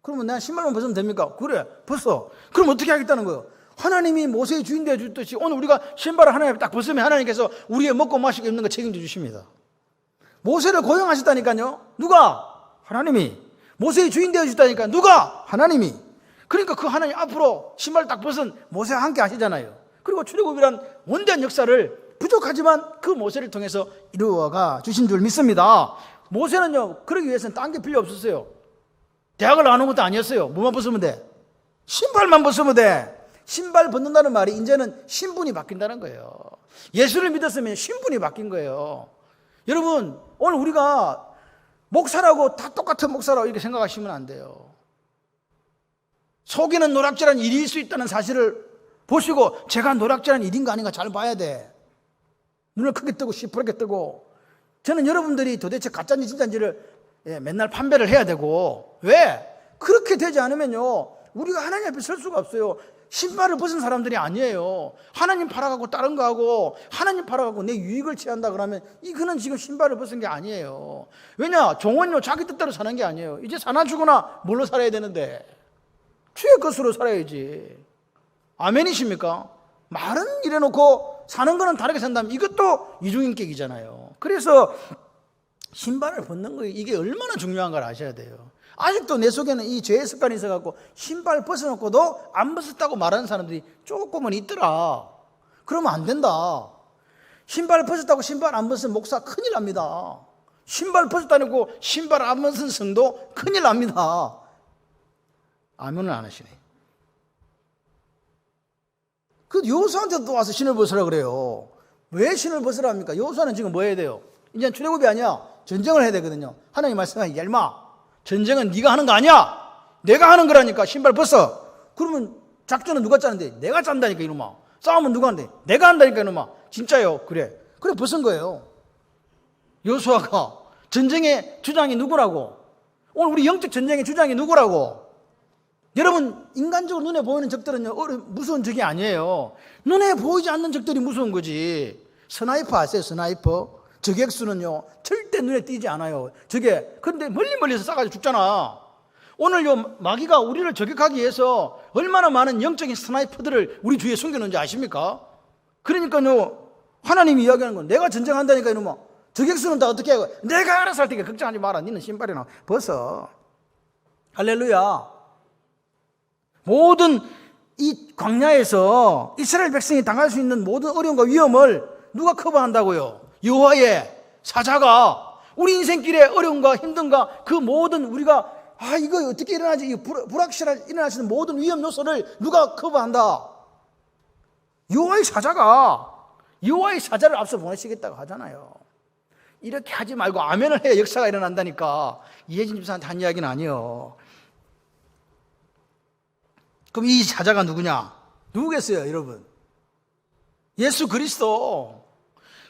그러면 내가 신발만 벗으면 됩니까? 그래 벗어. 그럼 어떻게 하겠다는 거예요? 하나님이 모세의 주인 되어 주듯이 오늘 우리가 신발을 하나님께 딱 벗으면 하나님께서 우리의 먹고 마시고 입는 거 책임져 주십니다. 모세를 고용하셨다니까요. 누가? 하나님이. 모세의 주인 되어 주다니까 누가? 하나님이. 그러니까 그 하나님 앞으로 신발 딱 벗은 모세와 함께 하시잖아요. 그리고 출애굽이란 원대한 역사를 부족하지만 그 모세를 통해서 이루어가 주신 줄 믿습니다. 모세는요 그러기 위해서는 딴 게 필요 없었어요. 대학을 나오는 것도 아니었어요. 뭐만 벗으면 돼? 신발만 벗으면 돼. 신발 벗는다는 말이 이제는 신분이 바뀐다는 거예요. 예수를 믿었으면 신분이 바뀐 거예요. 여러분 오늘 우리가 목사라고 다 똑같은 목사라고 이렇게 생각하시면 안 돼요. 속에는 노략질한 일일 수 있다는 사실을 보시고 제가 노략질한 일인가 아닌가 잘 봐야 돼. 눈을 크게 뜨고 시퍼렇게 뜨고. 저는 여러분들이 도대체 가짜인지 진짜인지를 맨날 판별을 해야 되고. 왜? 그렇게 되지 않으면요 우리가 하나님 앞에 설 수가 없어요. 신발을 벗은 사람들이 아니에요. 하나님 팔아가고 다른 거 하고 하나님 팔아가고 내 유익을 취한다 그러면 이거는 지금 신발을 벗은 게 아니에요. 왜냐? 종은요 자기 뜻대로 사는 게 아니에요. 이제 사나 죽으나 뭘로 살아야 되는데 주의 것으로 살아야지. 아멘이십니까? 말은 이래놓고 사는 거는 다르게 산다면 이것도 이중인격이잖아요. 그래서 신발을 벗는 거 이게 얼마나 중요한 걸 아셔야 돼요. 아직도 내 속에는 이 죄의 습관이 있어갖고 신발 벗어놓고도 안 벗었다고 말하는 사람들이 조금은 있더라. 그러면 안 된다. 신발 벗었다고 신발 안 벗은 목사 큰일 납니다. 신발 벗었다고 신발 안 벗은 성도 큰일 납니다. 아멘을 안 하시네. 그 여호수아한테도 또 와서 신을 벗으라 그래요. 왜 신을 벗으라 합니까? 여호수아는 지금 뭐 해야 돼요? 이제 출애굽이 아니야. 전쟁을 해야 되거든요. 하나님 말씀하시기 얄마 전쟁은 네가 하는 거 아니야. 내가 하는 거라니까. 신발 벗어. 그러면 작전은 누가 짜는데? 내가 짠다니까 이놈아. 싸움은 누가 하는데? 내가 한다니까 이놈아. 진짜요? 그래. 그래 벗은 거예요. 여호수아가 전쟁의 주장이 누구라고? 오늘 우리 영적 전쟁의 주장이 누구라고? 여러분, 인간적으로 눈에 보이는 적들은요, 무서운 적이 아니에요. 눈에 보이지 않는 적들이 무서운 거지. 스나이퍼 아세요? 스나이퍼? 저격수는요, 절대 눈에 띄지 않아요. 그런데 멀리서 쏴가지고 죽잖아. 오늘 요 마귀가 우리를 저격하기 위해서 얼마나 많은 영적인 스나이퍼들을 우리 주위에 숨겨놓은지 아십니까? 그러니까요, 하나님이 이야기하는 건 내가 전쟁한다니까 이놈아. 저격수는 다 어떻게 하고? 내가 알아서 할 테니까 걱정하지 마라. 니는 신발이나 벗어. 할렐루야. 모든 이 광야에서 이스라엘 백성이 당할 수 있는 모든 어려움과 위험을 누가 커버한다고요? 여호와의 사자가 우리 인생길의 어려움과 힘듦과 그 모든 우리가 이거 어떻게 일어나지? 이 불확실한 일어날 수 있는 모든 위험 요소를 누가 커버한다? 여호와의 사자를 앞서 보내시겠다고 하잖아요. 이렇게 하지 말고 아멘을 해야 역사가 일어난다니까. 이혜진 집사한테 한 이야기는 아니에요. 그럼 이 사자가 누구냐? 누구겠어요, 여러분? 예수 그리스도.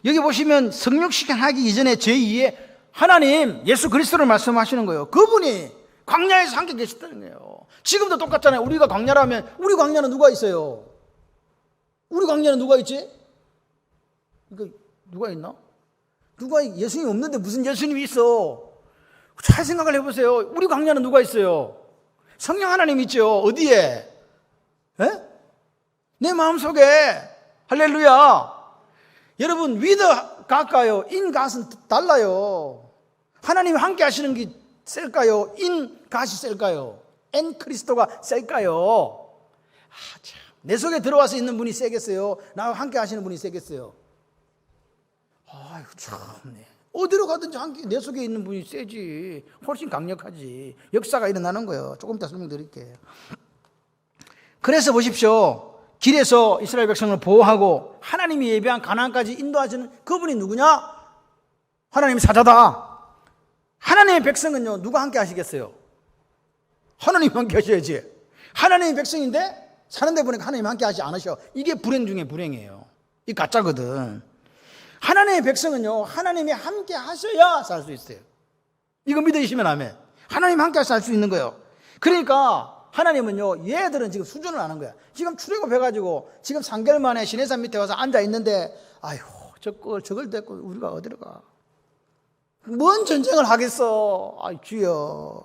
여기 보시면 성육신 하기 이전에 제2의 하나님 예수 그리스도를 말씀하시는 거예요. 그분이 광야에서 함께 계셨다는 거예요. 지금도 똑같잖아요. 우리가 광야라면 우리 광야는 누가 있어요? 우리 광야는 누가 있지? 이거 누가 있나? 예수님이 없는데 무슨 예수님이 있어? 잘 생각을 해보세요. 우리 광야는 누가 있어요? 성령 하나님 있죠. 어디에? 에? 내 마음속에. 할렐루야. 여러분, with 가까요? in gat은 달라요. 하나님이 함께 하시는 게 셀까요? in gat이 셀까요? en 그리스도가 셀까요? 참. 내 속에 들어와서 있는 분이 세겠어요? 나와 함께 하시는 분이 세겠어요? 아유, 참네. 어디로 가든지 함께 내 속에 있는 분이 세지. 훨씬 강력하지. 역사가 일어나는 거예요. 조금 이따 설명드릴게요. 그래서 보십시오. 길에서 이스라엘 백성을 보호하고 하나님이 예비한 가나안까지 인도하시는 그분이 누구냐? 하나님의 사자다. 하나님의 백성은요, 누가 함께 하시겠어요? 하나님이 함께 하셔야지. 하나님의 백성인데 사는 데 보니까 하나님이 함께 하지 않으셔. 이게 불행 중에 불행이에요. 이 가짜거든. 하나님의 백성은요, 하나님이 함께 하셔야 살 수 있어요. 이거 믿으시면 아멘. 하나님 함께 살 수 있는 거예요. 그러니까 하나님은요, 얘들은 지금 수준을 아는 거야. 지금 출애굽해가지고 지금 3개월 만에 시내산 밑에 와서 앉아 있는데, 아휴, 저걸 데리고 우리가 어디로 가? 뭔 전쟁을 하겠어? 아이, 주여.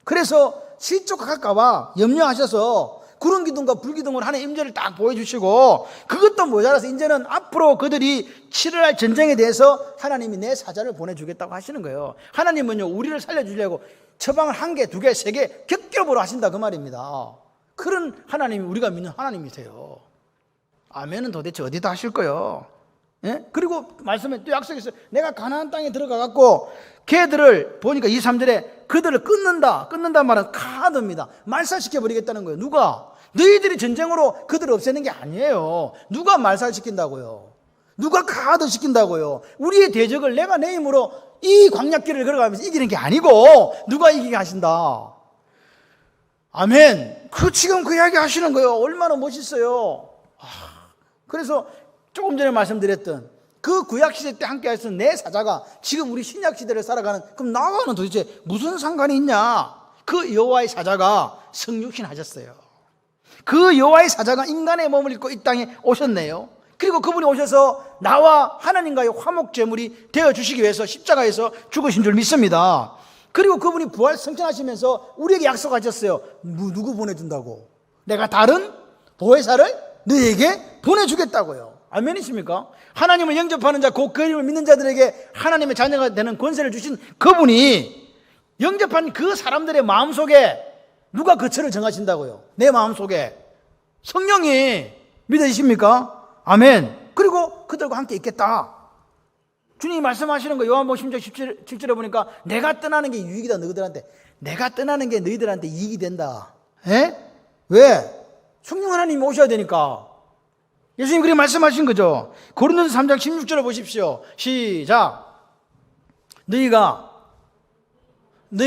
그래서 실족할까봐 염려하셔서 구름 기둥과 불 기둥으로 하나님의 임재를 딱 보여주시고, 그것도 모자라서 이제는 앞으로 그들이 치러할 전쟁에 대해서 하나님이 내 사자를 보내주겠다고 하시는 거예요. 하나님은요, 우리를 살려주려고 처방을 1개, 2개, 3개 겹겹으로 하신다 그 말입니다. 그런 하나님이 우리가 믿는 하나님이세요. 아멘은 도대체 어디다 하실 거예요? 예? 그리고 말씀에 또 약속했어요. 내가 가나안 땅에 들어가갖고 걔들을 보니까 2, 3절에 그들을 끊는다 말은 카드입니다. 말살시켜버리겠다는 거예요. 누가? 너희들이 전쟁으로 그들을 없애는 게 아니에요. 누가 말살시킨다고요? 누가 카드 시킨다고요? 우리의 대적을 내가 내 힘으로 이 광약길을 걸어가면서 이기는 게 아니고 누가 이기게 하신다. 아멘. 지금 그 이야기 하시는 거예요. 얼마나 멋있어요. 그래서 조금 전에 말씀드렸던 그 구약시대 때 함께 하셨던 내 사자가 지금 우리 신약시대를 살아가는, 그럼 나와는 도대체 무슨 상관이 있냐? 그 여호와의 사자가 성육신 하셨어요. 그 여호와의 사자가 인간의 몸을 입고 이 땅에 오셨네요. 그리고 그분이 오셔서 나와 하나님과의 화목제물이 되어주시기 위해서 십자가에서 죽으신 줄 믿습니다. 그리고 그분이 부활 성천하시면서 우리에게 약속하셨어요. 누구 보내준다고? 내가 다른 보혜사를 너에게 보내주겠다고요. 아멘이십니까? 하나님을 영접하는 자, 곧 그 이름을 믿는 자들에게 하나님의 자녀가 되는 권세를 주신 그분이 영접한 그 사람들의 마음속에 누가 그 처를 정하신다고요? 내 마음속에 성령이. 믿으십니까? 아멘. 그리고 그들과 함께 있겠다. 주님이 말씀하시는 거 요한복음 10장 17절에 보니까 내가 떠나는 게 유익이다. 너희들한테. 내가 떠나는 게 너희들한테 이익이 된다. 에? 왜? 성령 하나님이 오셔야 되니까. 예수님 그렇게 말씀하신 거죠. 고린도서 3장 16절을 보십시오. 시작. 너희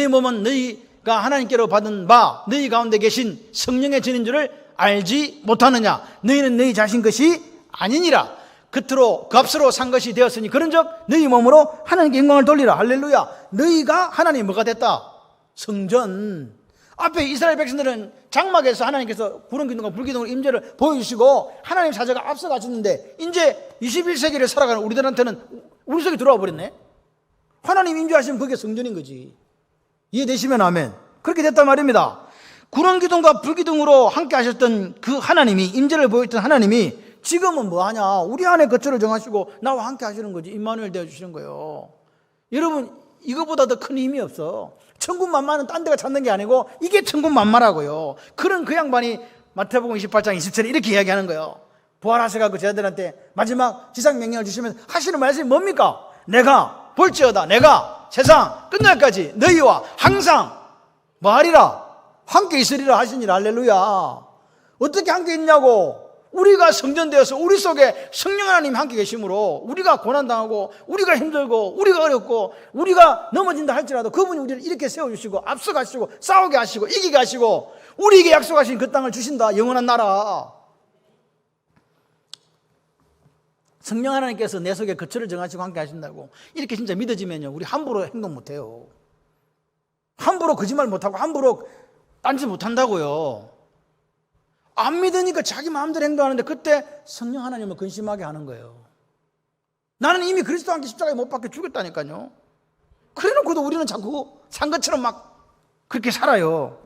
몸은 너희가 하나님께로 받은 바 너희 가운데 계신 성령의 전인 줄을 알지 못하느냐? 너희는 너희 자신 것이 아니니라. 겉으로 값으로 산 것이 되었으니 그런즉 너희 몸으로 하나님께 영광을 돌리라. 할렐루야. 너희가 하나님이 뭐가 됐다? 성전. 앞에 이스라엘 백성들은 장막에서 하나님께서 구름기둥과 불기둥으로 임재를 보여주시고 하나님 사자가 앞서 가셨는데 이제 21세기를 살아가는 우리들한테는 우리 속에 들어와 버렸네. 하나님 임재하시면 그게 성전인 거지. 이해되시면 아멘. 그렇게 됐단 말입니다. 구름기둥과 불기둥으로 함께 하셨던 그 하나님이, 임재를 보였던 하나님이 지금은 뭐하냐? 우리 안에 거처를 정하시고 나와 함께 하시는 거지. 임마누엘 되어주시는 거예요. 여러분, 이거보다 더 큰 힘이 없어. 천군만마는 딴 데가 찾는 게 아니고 이게 천군만마라고요. 그런 그 양반이 마태복음 28장 27절에 이렇게 이야기하는 거예요. 부활하셔가지고 제자들한테 마지막 지상명령을 주시면 하시는 말씀이 뭡니까? 내가 볼지어다 내가 세상 끝날까지 너희와 항상 뭐하리라? 함께 있으리라 하시니라. 할렐루야. 어떻게 함께 있냐고? 우리가 성전되어서 우리 속에 성령 하나님 함께 계심으로 우리가 고난당하고 우리가 힘들고 우리가 어렵고 우리가 넘어진다 할지라도 그분이 우리를 이렇게 세워주시고 앞서가시고 싸우게 하시고 이기게 하시고 우리에게 약속하신 그 땅을 주신다. 영원한 나라. 성령 하나님께서 내 속에 거처를 정하시고 함께 하신다고 이렇게 진짜 믿어지면요 우리 함부로 행동 못해요. 함부로 거짓말 못하고 함부로 딴짓 못한다고요. 안 믿으니까 자기 마음대로 행동하는데 그때 성령 하나님을 근심하게 하는 거예요. 나는 이미 그리스도와 함께 십자가에 못 박혀 죽였다니까요. 그래놓고도 우리는 자꾸 산 것처럼 막 그렇게 살아요.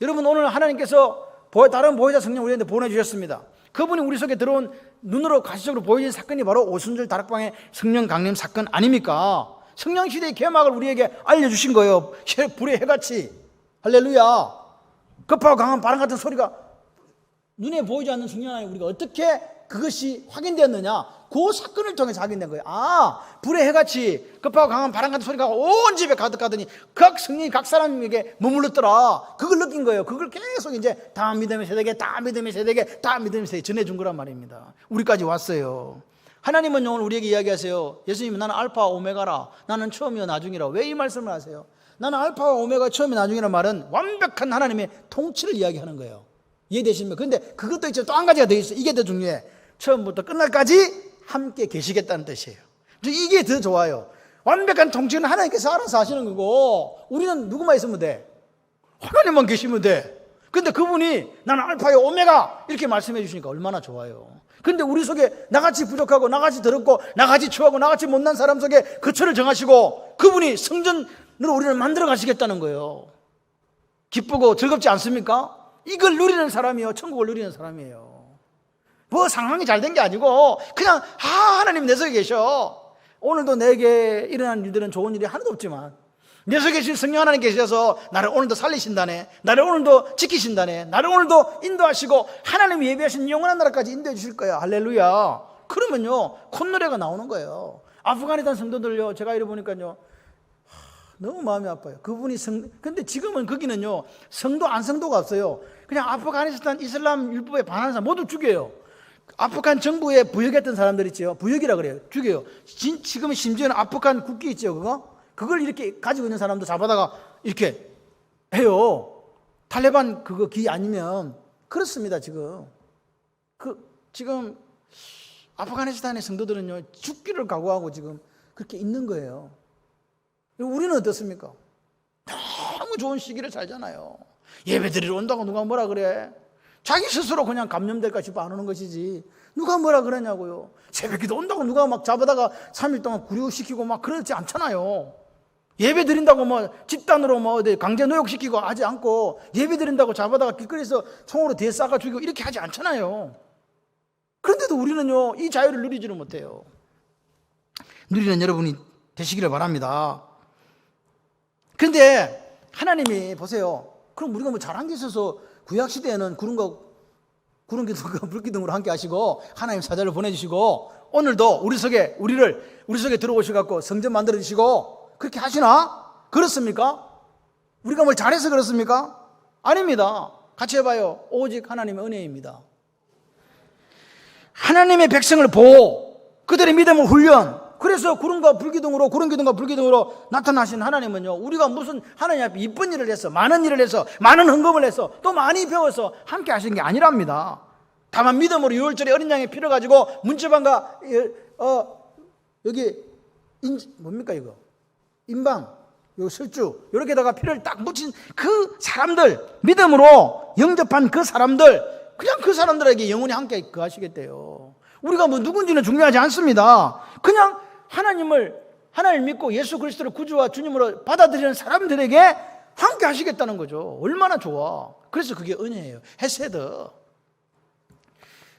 여러분, 오늘 하나님께서 다른 보혜자 성령 우리한테 보내주셨습니다. 그분이 우리 속에 들어온 눈으로 가시적으로 보여진 사건이 바로 오순절 다락방의 성령 강림 사건 아닙니까? 성령 시대의 개막을 우리에게 알려주신 거예요. 불의 해같이. 할렐루야. 급하고 강한 바람 같은 소리가 눈에 보이지 않는 성령 하나님 우리가 어떻게 그것이 확인되었느냐? 그 사건을 통해서 확인된 거예요. 아, 불의 해같이 급하고 강한 바람 같은 소리가 온 집에 가득하더니 각 성령이 각 사람에게 머물렀더라. 그걸 느낀 거예요. 그걸 계속 이제 다 믿음의 세대에게 다 믿음의 세대에게 다 믿음의 세대에게 전해준 거란 말입니다. 우리까지 왔어요. 하나님은 오늘 우리에게 이야기하세요. 예수님은 나는 알파와 오메가라. 나는 처음이요 나중이라. 왜 이 말씀을 하세요? 나는 알파와 오메가 처음이 나중이라는 말은 완벽한 하나님의 통치를 이야기하는 거예요. 이해되십니까? 근데 그것도 있죠. 또 한 가지가 더 있어요. 이게 더 중요해. 처음부터 끝날까지 함께 계시겠다는 뜻이에요. 이게 더 좋아요. 완벽한 통치는 하나님께서 알아서 하시는 거고 우리는 누구만 있으면 돼? 하나님만 계시면 돼. 근데 그분이 나는 알파요 오메가 이렇게 말씀해 주시니까 얼마나 좋아요. 근데 우리 속에 나같이 부족하고 나같이 더럽고 나같이 추하고 나같이 못난 사람 속에 거처를 정하시고 그분이 성전으로 우리를 만들어 가시겠다는 거예요. 기쁘고 즐겁지 않습니까? 이걸 누리는 사람이요 천국을 누리는 사람이에요. 뭐 상황이 잘 된 게 아니고 그냥 하나님 내 속에 계셔. 오늘도 내게 일어난 일들은 좋은 일이 하나도 없지만 내 속에 계신 성령 하나님 계셔서 나를 오늘도 살리신다네, 나를 오늘도 지키신다네, 나를 오늘도 인도하시고 하나님이 예비하신 영원한 나라까지 인도해 주실 거야. 할렐루야. 그러면요 콧노래가 나오는 거예요. 아프가니스탄 성도들요 제가 이래 보니까요 너무 마음이 아파요. 그분이 근데 지금은 거기는요 성도 안 성도가 없어요. 그냥 아프가니스탄 이슬람 율법에 반하는 사람 모두 죽여요. 아프간 정부에 부역했던 사람들 있죠. 부역이라 그래요. 죽여요. 지금은 심지어는 아프간 국기 있죠. 그걸 이렇게 가지고 있는 사람도 잡아다가 이렇게 해요. 탈레반 그거 기 아니면 그렇습니다. 지금 아프가니스탄의 성도들은요 죽기를 각오하고 지금 그렇게 있는 거예요. 우리는 어떻습니까? 너무 좋은 시기를 살잖아요. 예배 드리러 온다고 누가 뭐라 그래? 자기 스스로 그냥 감염될까 싶어 안 오는 것이지 누가 뭐라 그러냐고요. 새벽기도 온다고 누가 막 잡아다가 3일 동안 구류시키고 막 그러지 않잖아요. 예배 드린다고 뭐 집단으로 뭐 어디 강제 노역시키고 하지 않고 예배 드린다고 잡아다가 길거리에서 총으로 뒤에 쏴가 죽이고 이렇게 하지 않잖아요. 그런데도 우리는요 이 자유를 누리지를 못해요. 누리는 여러분이 되시기를 바랍니다. 그런데 하나님이 보세요. 그럼 우리가 뭐 잘한 게 있어서 구약시대에는 구름기둥과 불기둥으로 함께 하시고 하나님 사자를 보내주시고 오늘도 우리 속에 들어오셔갖고 성전 만들어 주시고 그렇게 하시나? 그렇습니까? 우리가 뭘 잘해서 그렇습니까? 아닙니다. 같이 해봐요. 오직 하나님의 은혜입니다. 하나님의 백성을 보호, 그들의 믿음을 훈련. 그래서 구름기둥과 불기둥으로 나타나신 하나님은요 우리가 무슨 하나님 앞에 이쁜 일을 해서 많은 일을 해서 많은 헌금을 해서 또 많이 배워서 함께 하신 게 아니랍니다. 다만 믿음으로 6월절에 어린 양의 피를 가지고 문지방과 여기 뭡니까 이거? 인방, 요 설주 이렇게다가 피를 딱 묻힌 그 사람들, 믿음으로 영접한 그 사람들, 그냥 그 사람들에게 영원히 함께 거하시겠대요. 우리가 뭐 누군지는 중요하지 않습니다. 그냥 하나님을 믿고 예수 그리스도를 구주와 주님으로 받아들이는 사람들에게 함께 하시겠다는 거죠. 얼마나 좋아. 그래서 그게 은혜예요. 헤세드.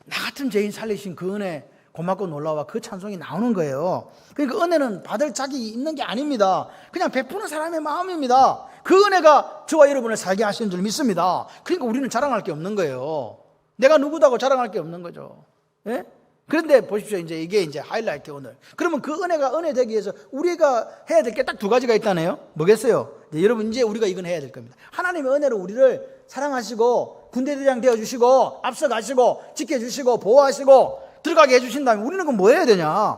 나 같은 죄인 살리신 그 은혜 고맙고 놀라워, 그 찬송이 나오는 거예요. 그러니까 은혜는 받을 자격이 있는 게 아닙니다. 그냥 베푸는 사람의 마음입니다. 그 은혜가 저와 여러분을 살게 하시는 줄 믿습니다. 그러니까 우리는 자랑할 게 없는 거예요. 내가 누구다고 자랑할 게 없는 거죠. 예? 그런데 보십시오. 이게 이제 하이라이트 오늘. 그러면 그 은혜가 은혜 되기 위해서 우리가 해야 될 게 딱 두 가지가 있다네요. 뭐겠어요? 여러분, 이제 우리가 이건 해야 될 겁니다. 하나님의 은혜로 우리를 사랑하시고 군대대장 되어주시고 앞서가시고 지켜주시고 보호하시고 들어가게 해주신다면 우리는 그럼 뭐 해야 되냐?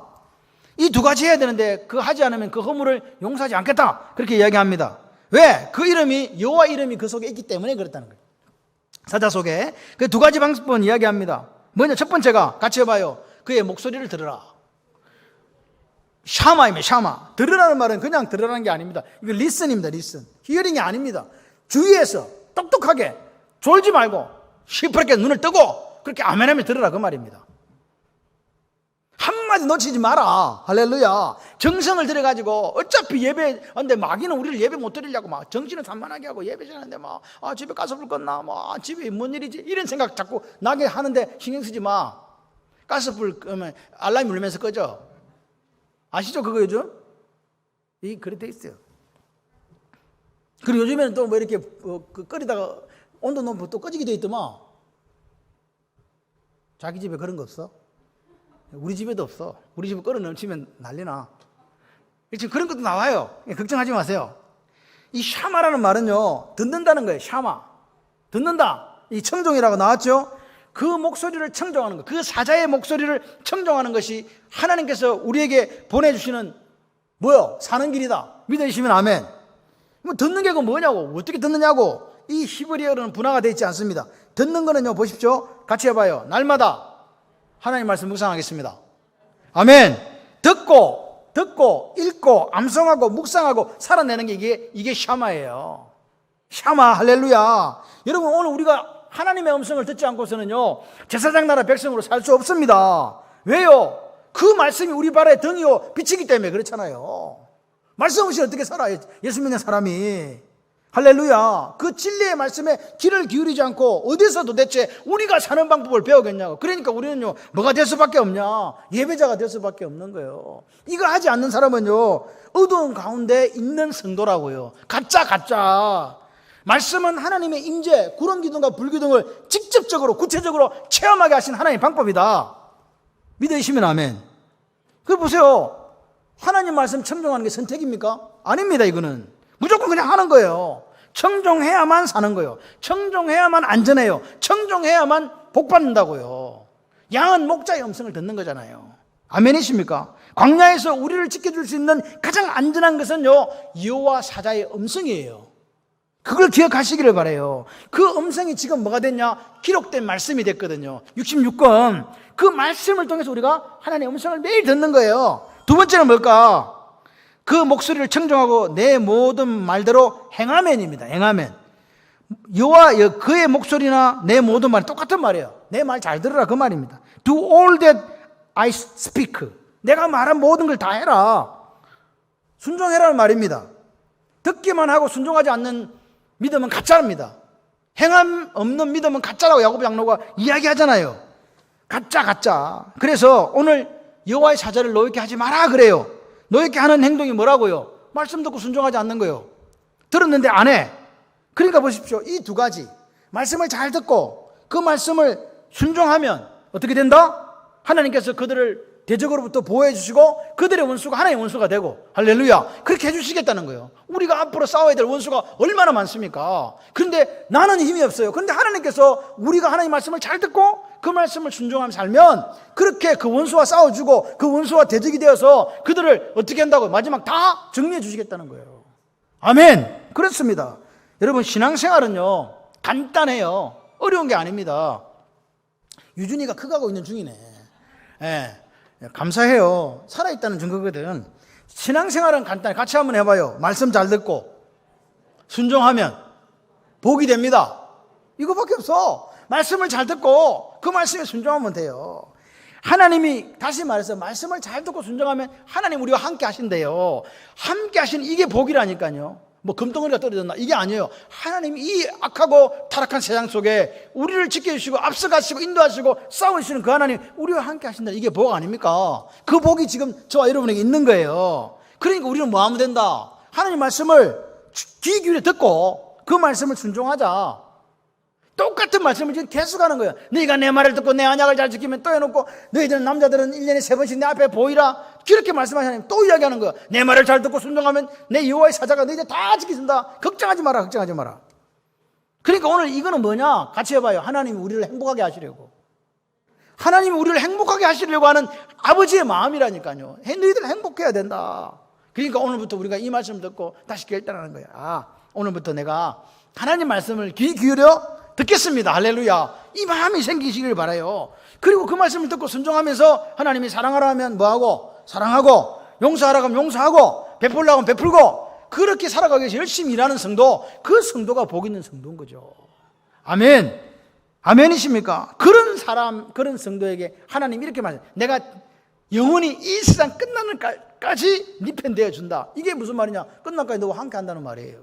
이 두 가지 해야 되는데 그거 하지 않으면 그 허물을 용서하지 않겠다, 그렇게 이야기합니다. 왜? 그 이름이, 여호와 이름이 그 속에 있기 때문에 그렇다는 거예요. 사자 속에 그 두 가지 방법은 이야기합니다. 뭐냐? 첫 번째가 같이 해봐요. 그의 목소리를 들으라. 샤마입니다. 샤마. 들으라는 말은 그냥 들으라는 게 아닙니다. 이거 리슨입니다. 리슨. 히어링이 아닙니다. 주위에서 똑똑하게 졸지 말고 시퍼렇게 눈을 뜨고 그렇게 아멘하며 들으라, 그 말입니다. 한마디 놓치지 마라. 할렐루야. 정성을 들여가지고 어차피 예배, 근데 마귀는 우리를 예배 못 드리려고 막 정신을 산만하게 하고 예배 잘하는데 막 집에 가스불 껐나, 집에 뭔 일이지, 이런 생각 자꾸 나게 하는데 신경 쓰지 마. 가스불 끄면 알람이 울리면서 꺼져. 아시죠 그거 요즘? 그렇게 돼 있어요. 그리고 요즘에는 또 뭐 이렇게 끓이다가 온도 높으면 또 꺼지게 돼 있더만. 자기 집에 그런 거 없어? 우리 집에도 없어. 우리 집에 끓여 넘치면 난리나. 지금 그런 것도 나와요. 걱정하지 마세요. 이 샤마라는 말은요, 듣는다는 거예요. 샤마. 듣는다. 이 청종이라고 나왔죠? 그 목소리를 청종하는 것, 그 사자의 목소리를 청종하는 것이 하나님께서 우리에게 보내주시는 뭐요? 사는 길이다. 믿으시면 아멘. 뭐 듣는 게 뭐냐고, 어떻게 듣느냐고. 이 히브리어로는 분화가 되어 있지 않습니다. 듣는 거는요, 보십시오. 같이 해봐요. 날마다 하나님 말씀 묵상하겠습니다. 아멘. 듣고 읽고 암송하고 묵상하고 살아내는 게 이게 샤마예요. 샤마. 할렐루야. 여러분, 오늘 우리가 하나님의 음성을 듣지 않고서는요, 제사장 나라 백성으로 살 수 없습니다. 왜요? 그 말씀이 우리 발에 등이요 빛이기 때문에 그렇잖아요. 말씀 없이 어떻게 살아, 예수 믿는 사람이. 할렐루야. 그 진리의 말씀에 귀를 기울이지 않고 어디서 도대체 우리가 사는 방법을 배우겠냐고. 그러니까 우리는요, 뭐가 될 수밖에 없냐? 예배자가 될 수밖에 없는 거예요. 이거 하지 않는 사람은요, 어두운 가운데 있는 성도라고요. 가짜. 말씀은 하나님의 임재, 구름 기둥과 불 기둥을 직접적으로 구체적으로 체험하게 하신 하나님의 방법이다. 믿으시면 아멘. 그 보세요. 하나님 말씀 청종하는 게 선택입니까? 아닙니다. 이거는 무조건 그냥 하는 거예요. 청종해야만 사는 거예요. 청종해야만 안전해요. 청종해야만 복 받는다고요. 양은 목자의 음성을 듣는 거잖아요. 아멘이십니까? 광야에서 우리를 지켜줄 수 있는 가장 안전한 것은요, 여호와 사자의 음성이에요. 그걸 기억하시기를 바라요. 그 음성이 지금 뭐가 됐냐? 기록된 말씀이 됐거든요. 66권. 그 말씀을 통해서 우리가 하나님의 음성을 매일 듣는 거예요. 두 번째는 뭘까? 그 목소리를 청종하고 내 모든 말대로 행하면입니다. 행하면. 여호와 그의 목소리나 내 모든 말이 똑같은 말이에요. 내 말 잘 들으라, 그 말입니다. Do all that I speak. 내가 말한 모든 걸 다 해라. 순종해라는 말입니다. 듣기만 하고 순종하지 않는 믿음은 가짜입니다. 행함 없는 믿음은 가짜라고 야고보 장로가 이야기하잖아요. 가짜. 그래서 오늘 여호와의 사자를 노엽게 하지 마라 그래요. 노엽게 하는 행동이 뭐라고요? 말씀 듣고 순종하지 않는 거예요. 들었는데 안 해. 그러니까 보십시오. 이 두 가지. 말씀을 잘 듣고 그 말씀을 순종하면 어떻게 된다? 하나님께서 그들을 대적으로부터 보호해 주시고 그들의 원수가 하나님의 원수가 되고, 할렐루야, 그렇게 해주시겠다는 거예요. 우리가 앞으로 싸워야 될 원수가 얼마나 많습니까? 그런데 나는 힘이 없어요. 그런데 하나님께서 우리가 하나님 말씀을 잘 듣고 그 말씀을 순종하며 살면 그렇게 그 원수와 싸워주고 그 원수와 대적이 되어서 그들을 어떻게 한다고? 마지막 다 정리해 주시겠다는 거예요. 아멘. 그렇습니다. 여러분, 신앙생활은요 간단해요. 어려운 게 아닙니다. 유준이가 커가고 있는 중이네. 예, 감사해요. 살아있다는 증거거든. 신앙생활은 간단히 같이 한번 해봐요. 말씀 잘 듣고 순종하면 복이 됩니다. 이거밖에 없어. 말씀을 잘 듣고 그 말씀에 순종하면 돼요. 하나님이 다시 말해서 말씀을 잘 듣고 순종하면 하나님 우리와 함께 하신대요. 함께 하시는 이게 복이라니까요. 뭐 금덩어리가 떨어졌나 이게 아니에요. 하나님이 이 악하고 타락한 세상 속에 우리를 지켜주시고 앞서가시고 인도하시고 싸우시는 그 하나님 우리와 함께 하신다. 이게 복 아닙니까? 그 복이 지금 저와 여러분에게 있는 거예요. 그러니까 우리는 뭐 하면 된다? 하나님 말씀을 귀 기울여 듣고 그 말씀을 순종하자. 똑같은 말씀을 지금 계속하는 거예요. 너희가 내 말을 듣고 내 언약을 잘 지키면 또 해놓고 너희들은 남자들은 1년에 3번씩 내 앞에 보이라. 그렇게 말씀하신 하나님 또 이야기하는 거예요. 내 말을 잘 듣고 순종하면 내 여호와의 사자가 너희들 다 지키신다. 걱정하지 마라. 걱정하지 마라. 그러니까 오늘 이거는 뭐냐? 같이 해봐요. 하나님이 우리를 행복하게 하시려고. 하나님이 우리를 행복하게 하시려고 하는 아버지의 마음이라니까요. 너희들 행복해야 된다. 그러니까 오늘부터 우리가 이 말씀을 듣고 다시 결단하는 거예요. 아, 오늘부터 내가 하나님 말씀을 귀 기울여 듣겠습니다. 할렐루야. 이 마음이 생기시길 바라요. 그리고 그 말씀을 듣고 순종하면서 하나님이 사랑하라 하면 뭐하고? 사랑하고, 용서하라 하면 용서하고, 베풀라 하면 베풀고, 그렇게 살아가기 위해서 열심히 일하는 성도, 그 성도가 복 있는 성도인 거죠. 아멘. 아멘이십니까? 그런 사람, 그런 성도에게 하나님 이렇게 말해요. 내가 영원히 이 세상 끝나는 까지 네 편 되어준다. 이게 무슨 말이냐? 끝날까지 너와 함께 한다는 말이에요.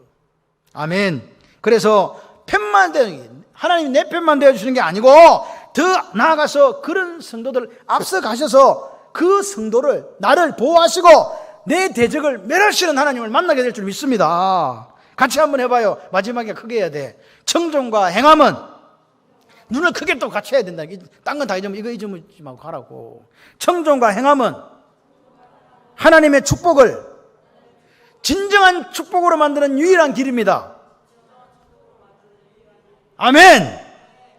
아멘. 그래서 편만 되는, 하나님이 내 편만 되어주시는 게 아니고 더 나아가서 그런 성도들 앞서 가셔서 그 성도를 나를 보호하시고 내 대적을 멸하시는 하나님을 만나게 될 줄 믿습니다. 같이 한번 해봐요. 마지막에 크게 해야 돼. 청종과 행함은 눈을 크게 또 같이 해야 된다. 딴 건 다 잊으면 이거 잊지 말고 가라고. 청종과 행함은 하나님의 축복을 진정한 축복으로 만드는 유일한 길입니다. 아멘.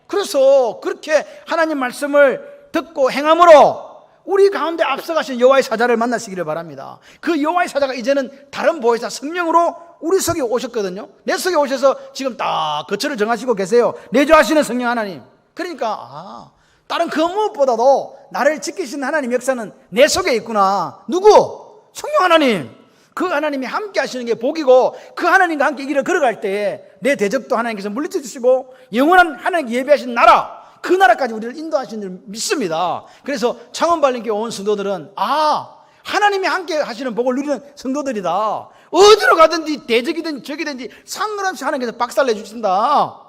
그래서 그렇게 하나님 말씀을 듣고 행함으로 우리 가운데 앞서가신 여호와의 사자를 만나시기를 바랍니다. 그 여호와의 사자가 이제는 다른 보혜사 성령으로 우리 속에 오셨거든요. 내 속에 오셔서 지금 딱 거처를 정하시고 계세요. 내주하시는 성령 하나님. 그러니까 다른 그 무엇보다도 나를 지키시는 하나님 역사는 내 속에 있구나. 누구? 성령 하나님. 그 하나님이 함께 하시는 게 복이고 그 하나님과 함께 이 길을 걸어갈 때에 내 대적도 하나님께서 물리쳐 주시고 영원한 하나님께 예배하신 나라, 그 나라까지 우리를 인도하시는 줄 믿습니다. 그래서 창원발림교회 온 성도들은 하나님이 함께 하시는 복을 누리는 성도들이다. 어디로 가든지 대적이든 적이든지 상관없이 하나님께서 박살내 주신다.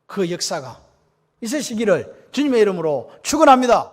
그 역사가 있으시기를 주님의 이름으로 축원합니다.